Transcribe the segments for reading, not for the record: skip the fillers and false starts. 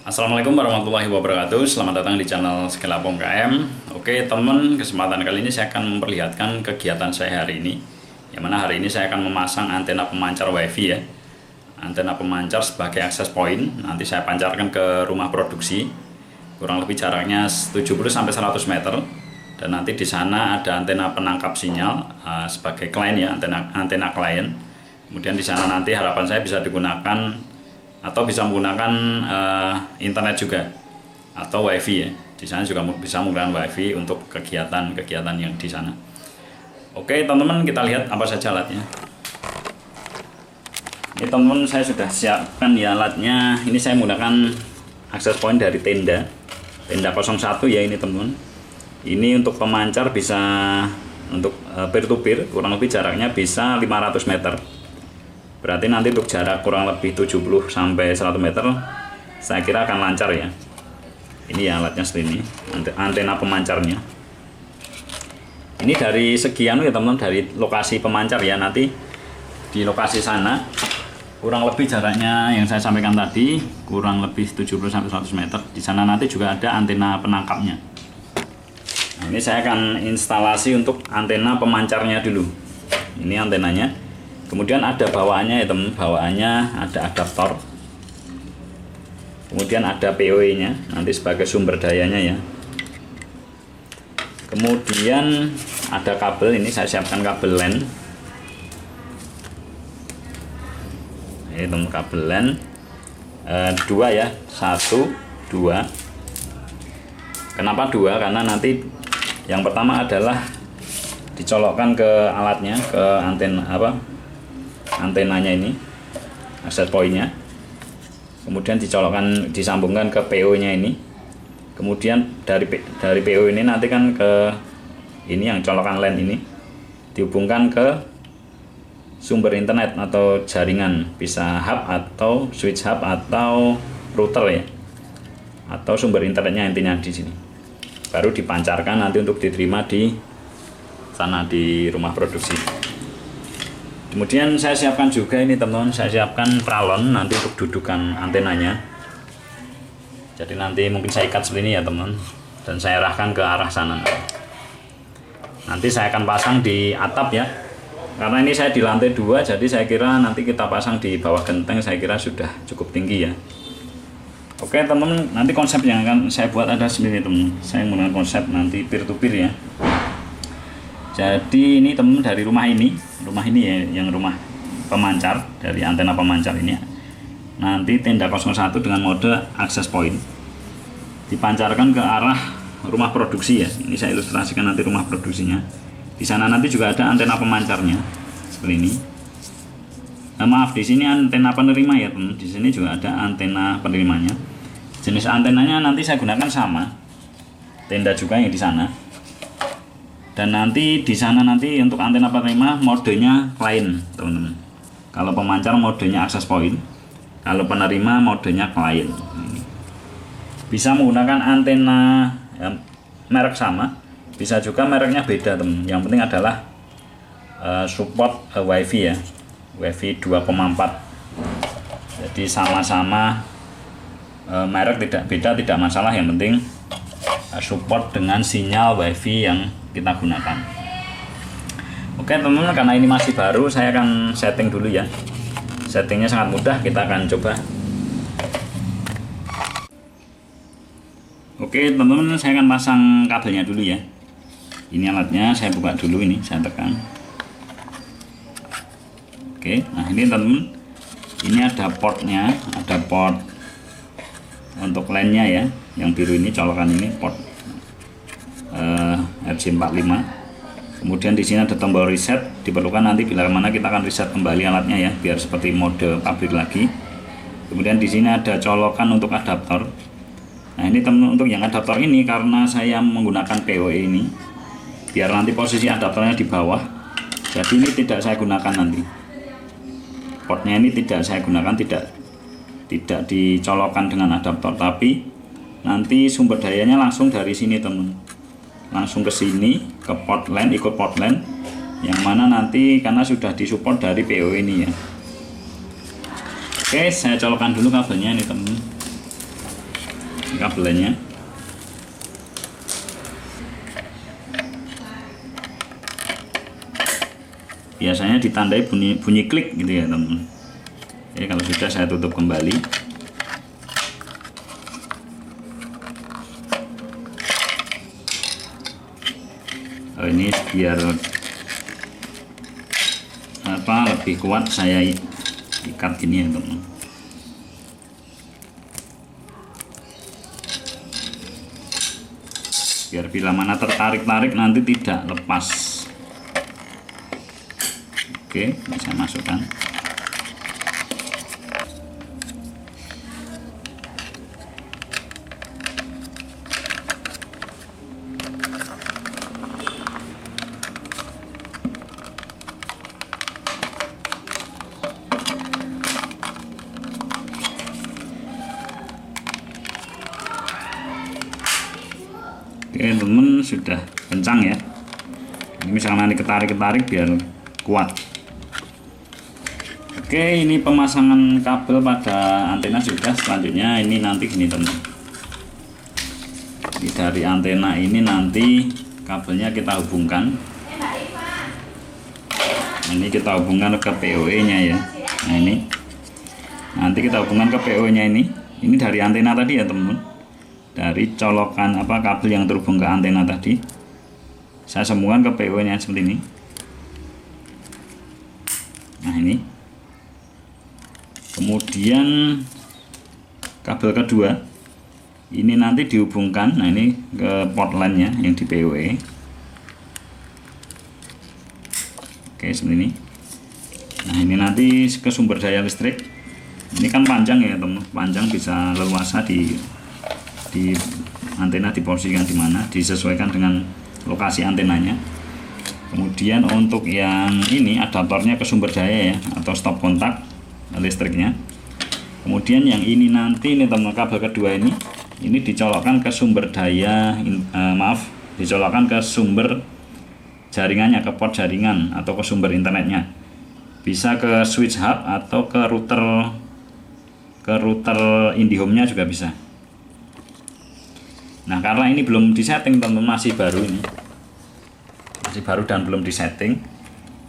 Assalamualaikum warahmatullahi wabarakatuh. Selamat datang di channel Skillapom KM. Oke teman, kesempatan kali ini saya akan memperlihatkan kegiatan saya hari ini. Yang mana hari ini saya akan memasang antena pemancar wifi ya. Antena pemancar sebagai akses point. Nanti saya pancarkan ke rumah produksi. Kurang lebih jaraknya 70-100 meter. Dan nanti di sana ada antena penangkap sinyal sebagai klien ya, antena klien. Kemudian di sana nanti harapan saya bisa digunakan atau bisa menggunakan internet juga atau wifi ya. Di sana juga bisa menggunakan wifi untuk kegiatan-kegiatan yang di sana. Oke teman-teman, kita lihat apa saja alatnya. Ini teman-teman, saya sudah siapkan ya alatnya. Ini saya menggunakan akses point dari tenda 01 ya ini teman-teman. Ini untuk pemancar bisa untuk peer to peer, kurang lebih jaraknya bisa 500 meter. Berarti nanti untuk jarak kurang lebih 70 sampai 100 meter saya kira akan lancar ya. Ini ya alatnya seperti ini, antena pemancarnya. Ini dari segi ya teman-teman, dari lokasi pemancar ya, nanti di lokasi sana kurang lebih jaraknya yang saya sampaikan tadi kurang lebih 70 sampai 100 meter. Di sana nanti juga ada antena penangkapnya. Nah, ini saya akan instalasi untuk antena pemancarnya dulu. Ini antenanya. Kemudian ada bawaannya ya teman, bawaannya ada adaptor. Kemudian ada PoE nya nanti sebagai sumber dayanya ya. Kemudian ada kabel, ini saya siapkan kabel LAN. Ini teman, kabel LAN 2 ya, 1, 2. Kenapa 2? Karena nanti yang pertama adalah dicolokkan ke alatnya, ke antenanya ini, akses point-nya. Kemudian disambungkan ke PO nya ini. Kemudian dari PO ini nanti kan ke ini yang colokan LAN ini dihubungkan ke sumber internet atau jaringan, bisa hub atau switch hub atau router ya, atau sumber internetnya intinya di sini. Baru dipancarkan nanti untuk diterima di sana di rumah produksi. Kemudian saya siapkan juga ini teman-teman, saya siapkan pralon nanti untuk dudukan antenanya. Jadi nanti mungkin saya ikat seperti ini ya teman, dan saya arahkan ke arah sana. Nanti saya akan pasang di atap ya, karena ini saya di lantai 2, jadi saya kira nanti kita pasang di bawah genteng, saya kira sudah cukup tinggi ya. Oke teman-teman, nanti konsep yang akan saya buat ada seperti ini teman. Saya menggunakan konsep nanti peer to peer ya. Jadi ini teman, dari rumah ini ya, yang rumah pemancar, dari antena pemancar ini nanti tenda 01 dengan mode access point dipancarkan ke arah rumah produksi ya. Ini saya ilustrasikan nanti rumah produksinya. Di sana nanti juga ada antena pemancarnya seperti ini. Maaf, di sini antena penerima ya teman. Di sini juga ada antena penerimanya. Jenis antenanya nanti saya gunakan sama, tenda juga yang di sana. Dan nanti di sana nanti untuk antena penerima modenya klien teman-teman. Kalau pemancar modenya access point, kalau penerima modenya klien. Bisa menggunakan antena ya, merek sama, bisa juga mereknya beda teman. Yang penting adalah support wifi ya, wifi 2,4. Jadi sama-sama merek tidak beda, tidak masalah, yang penting support dengan sinyal wifi yang kita gunakan. Oke teman-teman, karena ini masih baru, saya akan setting dulu ya. Settingnya sangat mudah, kita akan coba. Oke teman-teman, saya akan pasang kabelnya dulu ya. Ini alatnya saya buka dulu, ini saya tekan. Oke, nah ini teman-teman, ini ada portnya, ada port untuk LAN-nya ya, yang biru ini, colokan ini port RJ45. Kemudian di sini ada tombol reset, diperlukan nanti bila mana kita akan reset kembali alatnya ya, biar seperti mode pabrik lagi. Kemudian di sini ada colokan untuk adaptor. Nah ini teman, untuk yang adaptor ini karena saya menggunakan PoE ini, biar nanti posisi adaptornya di bawah, jadi ini tidak saya gunakan nanti. Portnya ini tidak saya gunakan, tidak dicolokkan dengan adaptor, tapi nanti sumber dayanya langsung dari sini teman, langsung ke sini, ke port LAN, ikut port LAN, yang mana nanti karena sudah disupport dari PO ini ya. Oke, saya colokkan dulu kabelnya ini teman. kabelnya. Biasanya ditandai bunyi klik gitu ya teman-teman. Jadi kalau sudah, saya tutup kembali. Ini biar lebih kuat, saya ikat gini ya teman-teman. Biar bila mana tertarik-tarik nanti tidak lepas. Oke, bisa masukkan. Oke teman, sudah kencang ya. Ini misalnya diketarik-ketarik biar kuat. Oke, ini pemasangan kabel pada antena sudah. Selanjutnya ini nanti gini teman. Ini dari antena ini nanti kabelnya kita hubungkan. Ini kita hubungkan ke POE nya ya. Nah ini nanti kita hubungkan ke POE nya ini. Ini dari antena tadi ya teman. Dari colokan kabel yang terhubung ke antena tadi, saya sambungkan ke PO nya seperti ini. Nah ini, kemudian kabel kedua ini nanti dihubungkan, nah ini ke port line nya yang di POE. Oke seperti ini. Nah ini nanti ke sumber daya listrik. Ini kan panjang ya teman, panjang bisa leluasa di antena diposisikan di mana, disesuaikan dengan lokasi antenanya. Kemudian untuk yang ini adaptornya ke sumber daya ya, atau stop kontak listriknya. Kemudian yang ini nanti ini teman, kabel kedua ini dicolokkan ke sumber daya, dicolokkan ke sumber jaringannya, ke port jaringan atau ke sumber internetnya. Bisa ke switch hub atau ke router IndiHome-nya juga bisa. Nah karena ini belum disetting teman-teman, masih baru dan belum disetting.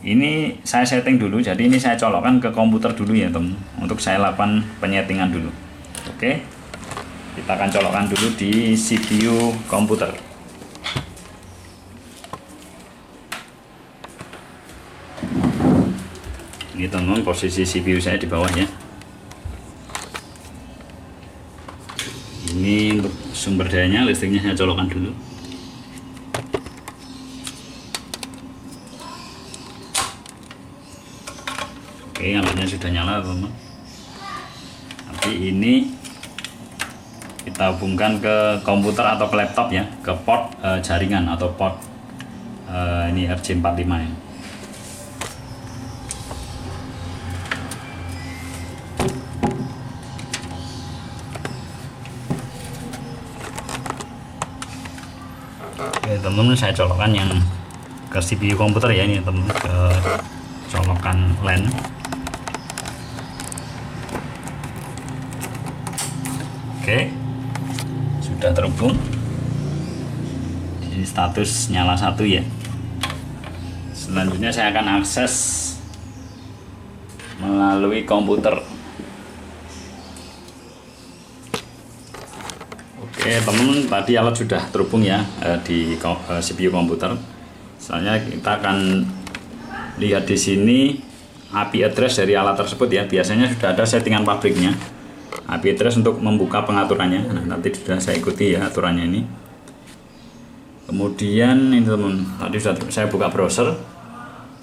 Ini saya setting dulu, jadi ini saya colokkan ke komputer dulu ya teman, untuk saya lakukan penyetingan dulu. Oke, kita akan colokkan dulu di CPU komputer. Ini teman-teman, posisi CPU saya di bawah ya. Ini untuk sumber dayanya, listriknya saya colokkan dulu. Oke, alatnya sudah nyala teman-teman. Nanti ini kita hubungkan ke komputer atau ke laptop ya, ke port jaringan atau port ini RJ45 ya. Oke teman-teman, saya colokkan yang ke CPU komputer ya, ini teman-teman, ke colokan LAN. Oke, sudah terhubung. Ini status nyala 1 ya. Selanjutnya saya akan akses melalui komputer. Oke teman-teman, tadi alat sudah terhubung ya di CPU komputer. Soalnya kita akan lihat di sini IP address dari alat tersebut ya. Biasanya sudah ada settingan pabriknya, IP address untuk membuka pengaturannya. Nah, nanti sudah saya ikuti ya aturannya ini. Kemudian ini teman, tadi sudah saya buka browser,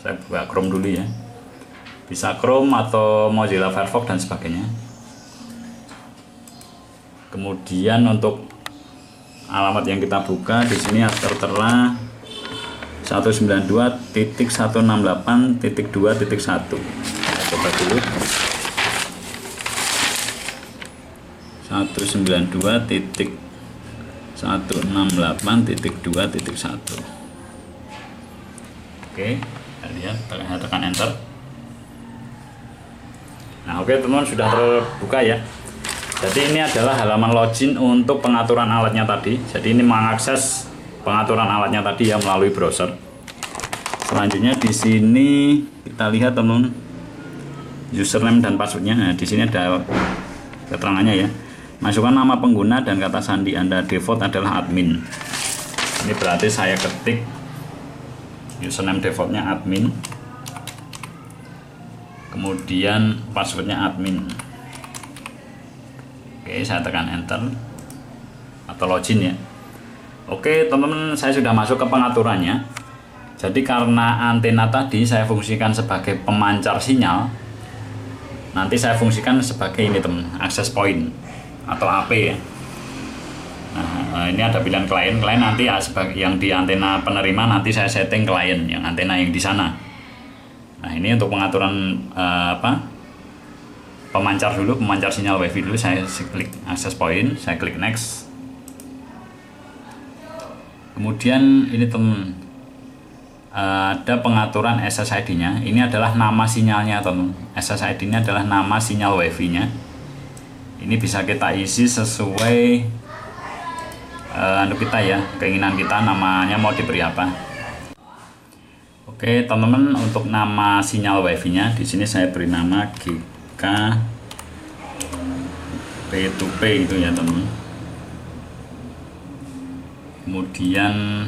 saya buka Chrome dulu ya. Bisa Chrome atau Mozilla Firefox dan sebagainya. Kemudian untuk alamat yang kita buka di sini tertera 192.168.2.1. Kita coba dulu. 192.168.2.1. Oke, kita lihat, tekan enter. Nah, oke teman-teman, sudah terbuka ya. Jadi ini adalah halaman login untuk pengaturan alatnya tadi. Jadi ini mengakses pengaturan alatnya tadi ya melalui browser. Selanjutnya di sini kita lihat teman, username dan passwordnya. Nah, di sini ada keterangannya ya. Masukkan nama pengguna dan kata sandi Anda, default adalah admin. Ini berarti saya ketik username defaultnya admin, kemudian passwordnya admin. Oke, saya tekan enter atau login ya. Oke teman-teman, saya sudah masuk ke pengaturannya. Jadi karena antena tadi saya fungsikan sebagai pemancar sinyal, nanti saya fungsikan sebagai ini teman, access point atau AP ya. Nah, ini ada pilihan klien nanti ya, sebagai yang di antena penerima nanti saya setting klien yang antena yang di sana. Nah ini untuk pengaturan pemancar dulu, pemancar sinyal wifi dulu. Saya klik access point, saya klik next. Kemudian ini teman, ada pengaturan SSID nya. Ini adalah nama sinyalnya teman, SSID nya adalah nama sinyal wifi nya. Ini bisa kita isi sesuai kita ya, keinginan kita, namanya mau diberi apa. Oke teman-teman, untuk nama sinyal wifi nya di sini saya beri nama GK P2P itu ya teman. Kemudian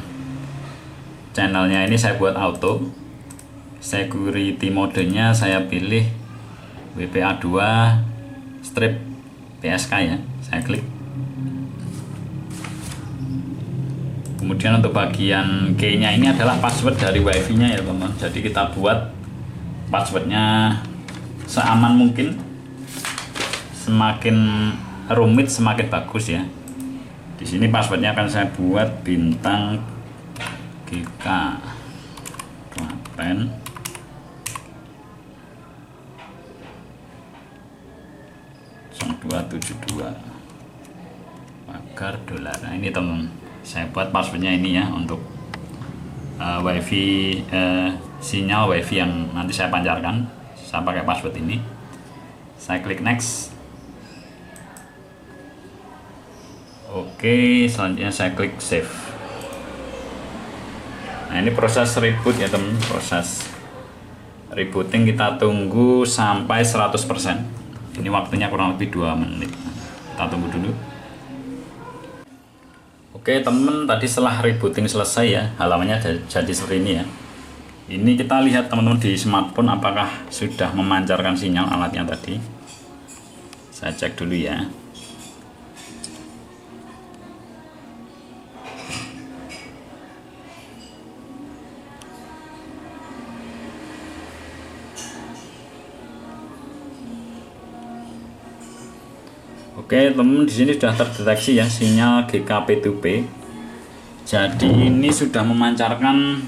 channelnya ini saya buat auto. Security modenya saya pilih WPA2 strip PSK ya, saya klik. Kemudian untuk bagian key-nya ini adalah password dari wifi-nya ya teman. Jadi kita buat passwordnya seaman mungkin. Semakin rumit semakin bagus ya. Di sini passwordnya akan saya buat bintang GK Klaten 0272 pagar dolar. Nah ini teman, saya buat passwordnya ini ya untuk wifi sinyal wifi yang nanti saya pancarkan. Saya pakai password ini. Saya klik next. Oke, selanjutnya saya klik save. Nah ini proses reboot ya teman, proses rebooting kita tunggu sampai 100%. Ini waktunya kurang lebih 2 menit. Kita tunggu dulu. Oke teman, tadi setelah rebooting selesai ya, halamannya jadi seperti ini ya. Ini kita lihat teman-teman di smartphone apakah sudah memancarkan sinyal alatnya tadi. Saya cek dulu ya. Oke teman, di sini sudah terdeteksi ya sinyal GKP2P. Jadi ini sudah memancarkan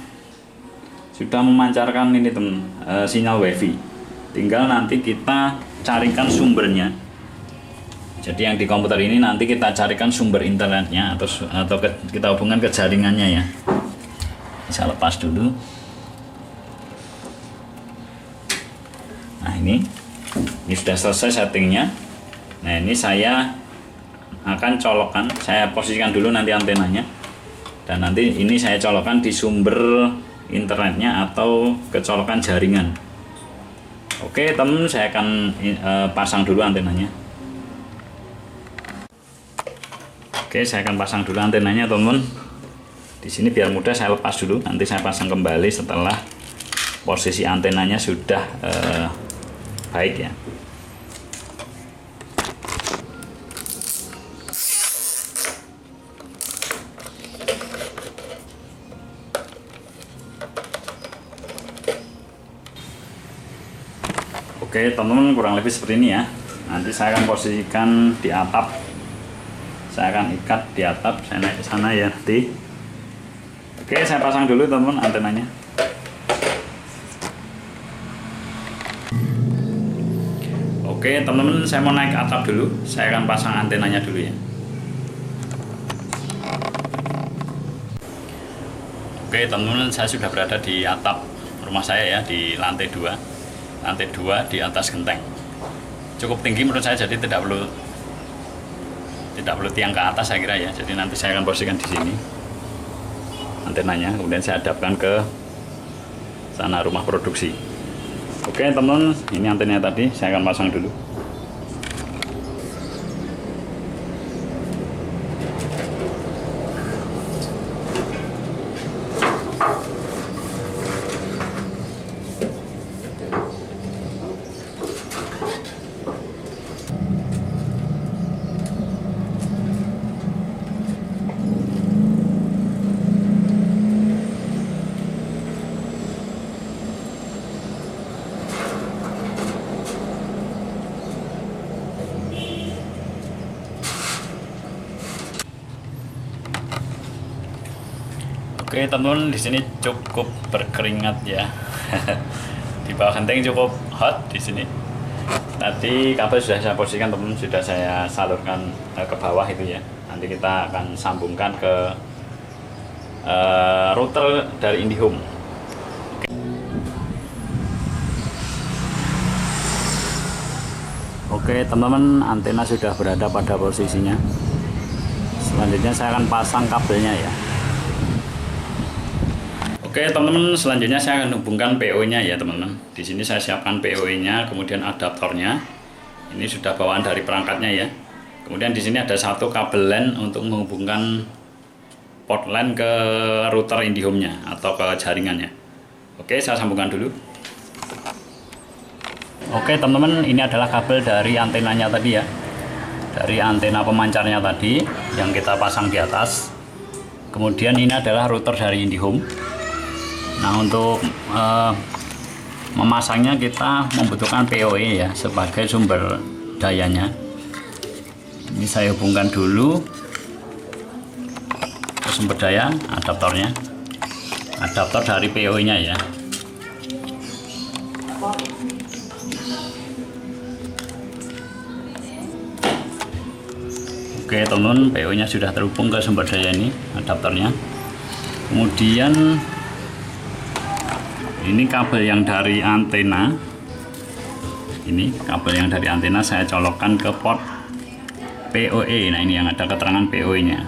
ini teman, sinyal wifi. Tinggal nanti kita carikan sumbernya. Jadi yang di komputer ini nanti kita carikan sumber internetnya atau kita hubungkan ke jaringannya ya. Bisa lepas dulu. Nah ini sudah selesai settingnya. Nah ini saya akan colokkan, saya posisikan dulu nanti antenanya, dan nanti ini saya colokkan di sumber internetnya atau kecolokan jaringan. Oke teman, saya akan pasang dulu antenanya. Oke, saya akan pasang dulu antenanya teman. Di sini biar mudah saya lepas dulu, nanti saya pasang kembali setelah posisi antenanya sudah baik ya. Oke teman-teman, kurang lebih seperti ini ya. Nanti saya akan posisikan di atap. Saya akan ikat di atap, saya naik ke sana ya nanti. Oke, saya pasang dulu teman-teman antenanya. Oke teman-teman, saya mau naik ke atap dulu. Saya akan pasang antenanya dulu ya. Oke teman-teman, saya sudah berada di atap rumah saya ya, di lantai 2 di atas genteng. Cukup tinggi menurut saya, jadi tidak perlu tidak perlu tiang ke atas saya kira ya. Jadi nanti saya akan posisikan di sini antenanya, kemudian saya hadapkan ke sana rumah produksi. Oke teman-teman, ini antenanya tadi saya akan pasang dulu. Oke teman-teman, di sini cukup berkeringat ya. Di bawah genteng cukup hot di sini. Tadi kabel sudah saya posisikan teman-teman, sudah saya salurkan ke bawah itu ya. Nanti kita akan sambungkan ke router dari IndiHome. Oke teman-teman, antena sudah berada pada posisinya. Selanjutnya saya akan pasang kabelnya ya. Oke teman-teman, selanjutnya saya akan hubungkan PO-nya ya teman-teman. Di sini saya siapkan PO-nya, kemudian adaptornya. Ini sudah bawaan dari perangkatnya ya. Kemudian di sini ada satu kabel LAN untuk menghubungkan port LAN ke router IndiHome-nya atau ke jaringannya. Oke, saya sambungkan dulu. Oke teman-teman, ini adalah kabel dari antenanya tadi ya. Dari antena pemancarnya tadi yang kita pasang di atas. Kemudian ini adalah router dari IndiHome. Nah untuk memasangnya kita membutuhkan PoE ya sebagai sumber dayanya. Ini saya hubungkan dulu ke sumber daya adaptornya, adaptor dari PoE nya ya. Oke teman, PoE nya sudah terhubung ke sumber daya ini, adaptornya. Kemudian ini kabel yang dari antena, ini kabel yang dari antena saya colokkan ke port PoE. Nah ini yang ada keterangan PoE nya.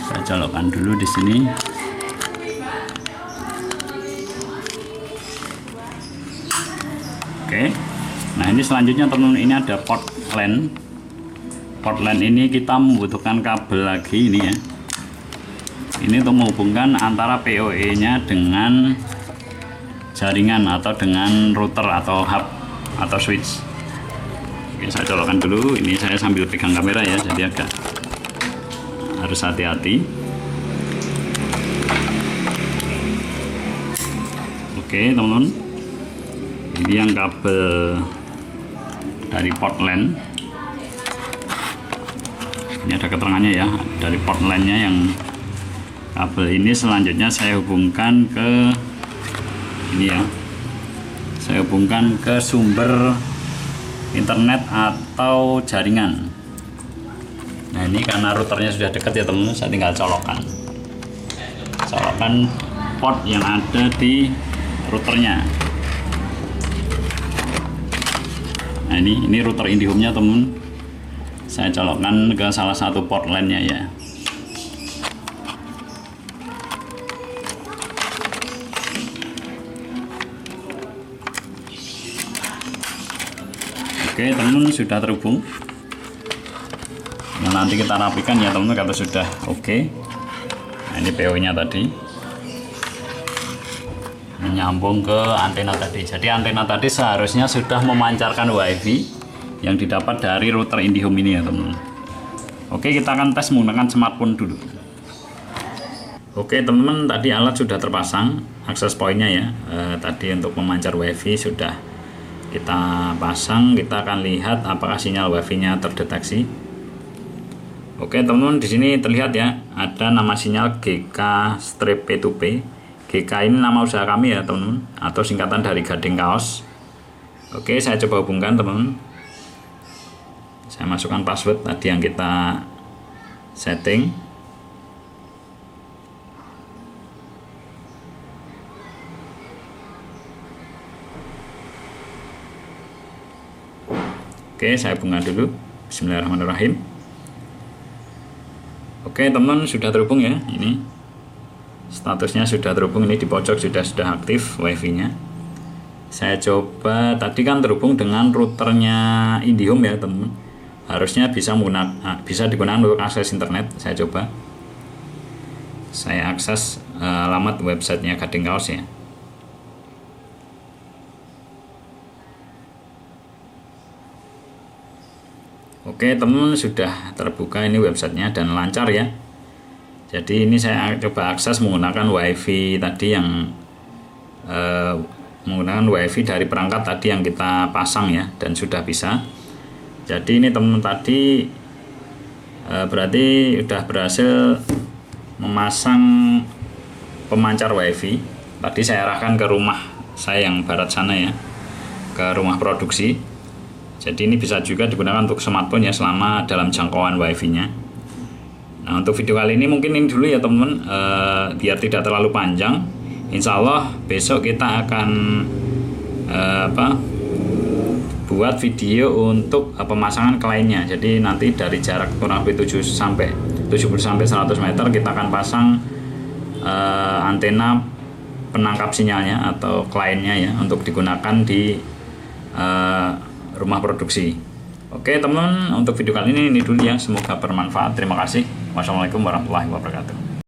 Saya colokkan dulu di sini. Oke, nah ini selanjutnya teman-teman, ini ada port LAN. Port LAN ini kita membutuhkan kabel lagi ini ya. Ini untuk menghubungkan antara PoE nya dengan jaringan atau dengan router atau hub atau switch. Oke, saya colokkan dulu. Ini saya sambil pegang kamera ya, jadi agak harus hati-hati. Oke teman-teman, ini yang kabel dari port LAN. Ini ada keterangannya ya, dari port LAN-nya yang kabel ini selanjutnya saya hubungkan ke ini ya. Saya hubungkan ke sumber internet atau jaringan. Nah ini karena routernya sudah dekat ya teman-teman, saya tinggal colokkan port yang ada di routernya. Nah ini router IndiHome-nya teman-teman. Saya colokkan ke salah satu port LAN-nya ya. Oke teman-teman, sudah terhubung. Nah, nanti kita rapikan ya teman-teman kalau sudah oke. Nah ini PO nya tadi menyambung ke antena tadi. Jadi antena tadi seharusnya sudah memancarkan WiFi yang didapat dari router IndiHome ini ya teman-teman. Oke, kita akan tes menggunakan smartphone dulu. Oke teman-teman, tadi alat sudah terpasang akses pointnya ya. Tadi untuk memancar WiFi sudah kita pasang. Kita akan lihat apakah sinyal WiFi nya terdeteksi. Oke teman-teman, di sini terlihat ya, ada nama sinyal GK-P2P. GK ini nama usaha kami ya teman-teman, atau singkatan dari Gading Kaos. Oke, saya coba hubungkan teman-teman. Saya masukkan password tadi yang kita setting. Oke, saya bunga dulu. Bismillahirrahmanirrahim. Oke teman, sudah terhubung ya. Ini statusnya sudah terhubung. Ini di pojok sudah aktif wifi-nya. Saya coba, tadi kan terhubung dengan routernya IndiHome ya teman. Harusnya bisa digunakan untuk akses internet. Saya coba. Saya akses alamat websitenya Gading Kaos ya. Oke teman, sudah terbuka ini websitenya dan lancar ya. Jadi ini saya coba akses menggunakan wifi tadi yang menggunakan wifi dari perangkat tadi yang kita pasang ya, dan sudah bisa. Jadi ini teman tadi berarti sudah berhasil memasang pemancar wifi. Tadi saya arahkan ke rumah saya yang barat sana ya, ke rumah produksi. Jadi ini bisa juga digunakan untuk smartphone ya, selama dalam jangkauan wifi-nya. Nah untuk video kali ini mungkin ini dulu ya teman-teman, biar tidak terlalu panjang. Insya Allah besok kita akan buat video untuk pemasangan kliennya. Jadi nanti dari jarak kurang lebih 70 sampai 100 meter kita akan pasang antena penangkap sinyalnya atau kliennya ya, untuk digunakan di rumah produksi. Oke teman, untuk video kali ini dulu ya, semoga bermanfaat. Terima kasih. Wassalamualaikum warahmatullahi wabarakatuh.